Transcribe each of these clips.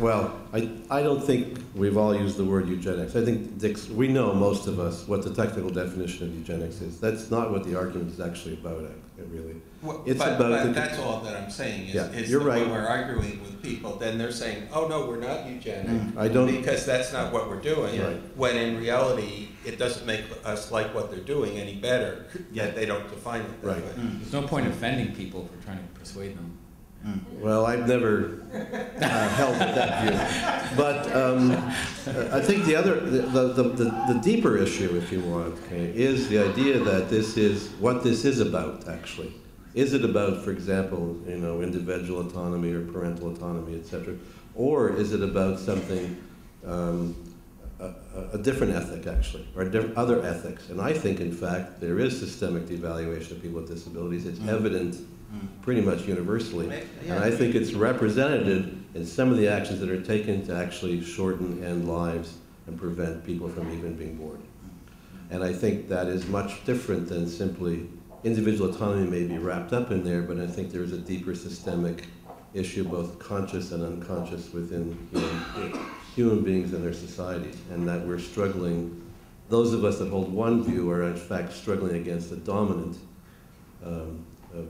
Well, I don't think we've all used the word eugenics. I think, we know, most of us, what the technical definition of eugenics is. That's not what the argument is actually about, really. Well, it's but about that's all that I'm saying is, yeah, is you're that right. when we're arguing with people, then they're saying, oh no, we're not eugenic, I don't, because that's not what we're doing, right. When in reality, it doesn't make us like what they're doing any better, yet they don't define it that right. way. There's no point offending people for trying to persuade them. Well, I've never held that view, but I think the deeper issue, if you want, okay, is the idea that this is what this is about. Actually, is it about, for example, individual autonomy or parental autonomy, etc., or is it about something, a different ethic, actually, or other ethics? And I think, in fact, there is systemic devaluation of people with disabilities. It's evident pretty much universally. And I think it's represented in some of the actions that are taken to actually shorten, end lives, and prevent people from even being born. And I think that is much different than simply individual autonomy may be wrapped up in there, but I think there is a deeper systemic issue, both conscious and unconscious, within human beings and their societies, and that we're struggling. Those of us that hold one view are in fact struggling against the dominant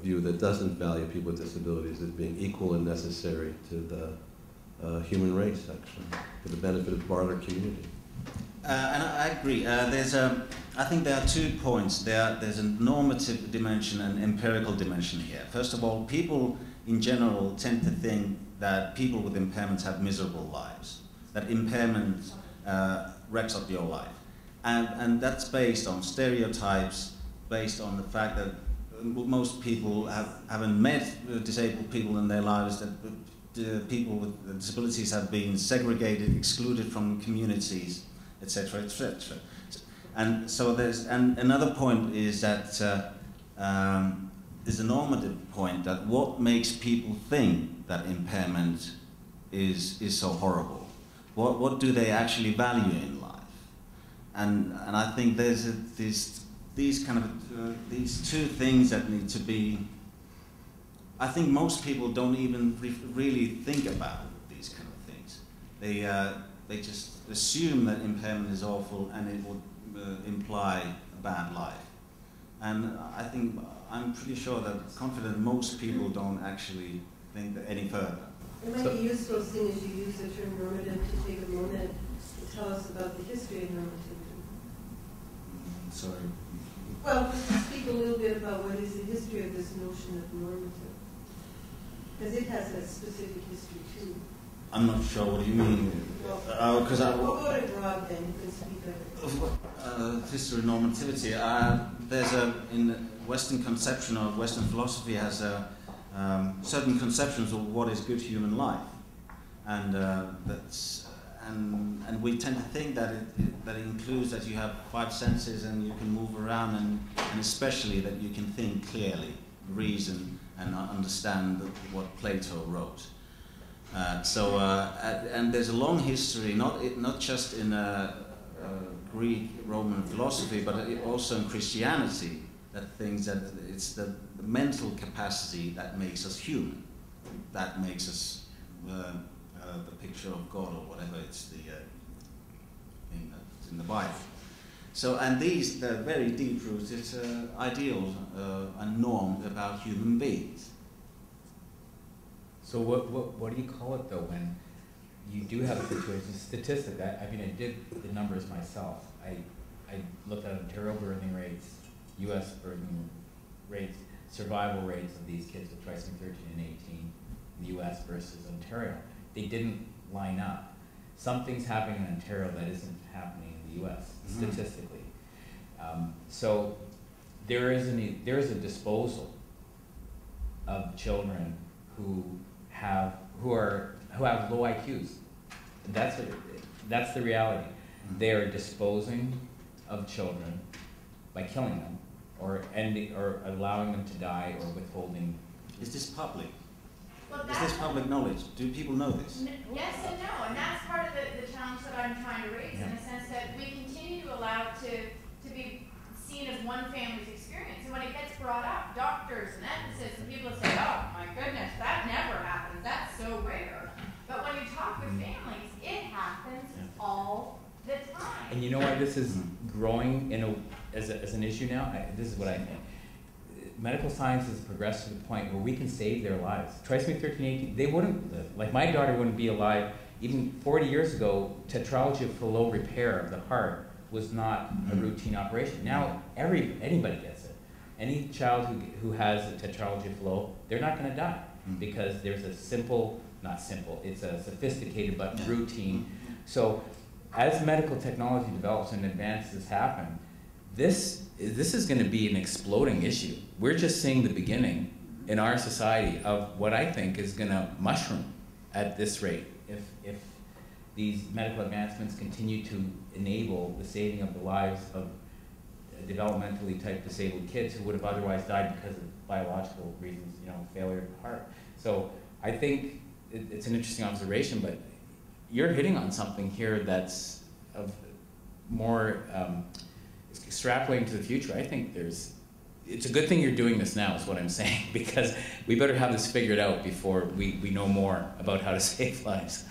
view that doesn't value people with disabilities as being equal and necessary to the human race, actually, for the benefit of the broader community. And I agree. I think there are 2 points. There's a normative dimension and empirical dimension here. First of all, people in general tend to think that people with impairments have miserable lives, that impairment wrecks up your life. And that's based on stereotypes, based on the fact that most people haven't met disabled people in their lives, that people with disabilities have been segregated, excluded from communities, etc., etc. And so and another point is that is a normative point, that what makes people think that impairment is so horrible? What do they actually value in life? And I think there's these 2 things that need to be. I think most people don't even really think about these kind of things. They just assume that impairment is awful and it would imply a bad life. And I'm pretty sure that confident most people don't actually think that any further. It might be useful, seeing as you use the term normative, to take a moment to tell us about the history of normativity. Sorry. Well, just speak a little bit about what is the history of this notion of normative. Because it has a specific history too. I'm not sure what you mean. Well, we'll go to Rob then, you can speak of it. History of normativity. There's in Western conception of Western philosophy has certain conceptions of what is good human life, and and we tend to think that it includes that you have 5 senses and you can move around, and especially that you can think clearly, reason, and understand what Plato wrote. And there's a long history, not just in Greek, Roman philosophy, but also in Christianity, that thinks that it's the mental capacity that makes us human, that makes us the picture of God, or whatever it's the thing that's in the Bible. So, and they're very deep-rooted ideals and norms about human beings. So what do you call it, though, when you do have a situation, statistic? I mean, I did the numbers myself. I looked at Ontario birthing rates, U.S. birthing rates, survival rates of these kids with trisomy 13 and 18 in the U.S. versus Ontario. They didn't line up. Something's happening in Ontario that isn't happening in the U.S. statistically. So there is a disposal of children who have low IQs. That's the reality. They are disposing of children by killing them, or allowing them to die, or withholding. Is this public? Well, is this public knowledge? Do people know this? Yes and no, and that's part of the challenge that I'm trying to raise, in a sense that we continue to allow it to be seen as one family's experience. And when it gets brought up, doctors and ethicists and people say, oh my goodness, that never happens, that's so rare. But when you talk with families, And you know why this is growing as an issue now? This is what I think. Medical science has progressed to the point where we can save their lives. Trisomy 13, 18, they wouldn't live. Like my daughter wouldn't be alive. Even 40 years ago, tetralogy of Fallot repair of the heart was not a routine operation. Now anybody gets it. Any child who has a tetralogy of Fallot, they're not going to die because there's a it's a sophisticated but routine. So as medical technology develops and advances happen, this is going to be an exploding issue. We're just seeing the beginning in our society of what I think is going to mushroom at this rate if these medical advancements continue to enable the saving of the lives of developmentally type disabled kids who would have otherwise died because of biological reasons, failure of the heart. So I think it's an interesting observation, but you're hitting on something here that's of more extrapolating to the future. I think it's a good thing you're doing this now is what I'm saying, because we better have this figured out before we know more about how to save lives.